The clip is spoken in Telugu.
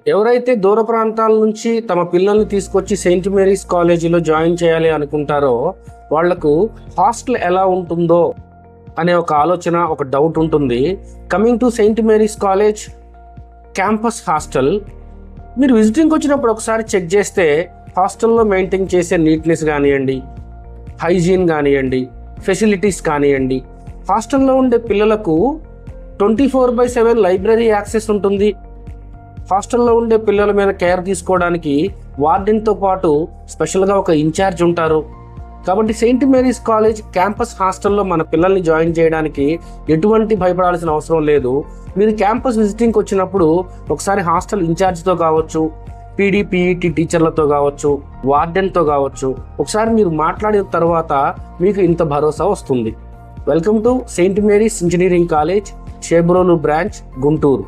ఎవరైతే దూర ప్రాంతాల నుంచి తమ పిల్లల్ని తీసుకొచ్చి సెయింట్ మేరీస్ కాలేజీలో జాయిన్ చేయాలి అనుకుంటారో వాళ్లకు హాస్టల్ ఎలా ఉంటుందో అనే ఒక ఆలోచన, ఒక డౌట్ ఉంటుంది. Coming to Saint Mary's college campus hostel, మీరు విజిటింగ్కి వచ్చినప్పుడు ఒకసారి చెక్ చేస్తే హాస్టల్లో మెయింటైన్ చేసే నీట్నెస్ కానివ్వండి, హైజీన్ కానివ్వండి, ఫెసిలిటీస్ కానివ్వండి, హాస్టల్లో ఉండే పిల్లలకు 24/7 లైబ్రరీ యాక్సెస్ ఉంటుంది. హాస్టల్లో ఉండే పిల్లల మీద కేర్ తీసుకోవడానికి వార్డెన్తో పాటు స్పెషల్గా ఒక ఇన్ఛార్జ్ ఉంటారు. కాబట్టి సెయింట్ మేరీస్ కాలేజ్ క్యాంపస్ హాస్టల్లో మన పిల్లల్ని జాయిన్ చేయడానికి ఎటువంటి భయపడాల్సిన అవసరం లేదు. మీరు క్యాంపస్ విజిటింగ్కి వచ్చినప్పుడు ఒకసారి హాస్టల్ ఇన్ఛార్జ్తో కావచ్చు, పీఈటీ టీచర్లతో కావచ్చు, వార్డెన్తో కావచ్చు, ఒకసారి మీరు మాట్లాడిన తర్వాత మీకు ఇంత భరోసా వస్తుంది. Welcome to Saint Mary's engineering college, Chebrolu branch, Guntur.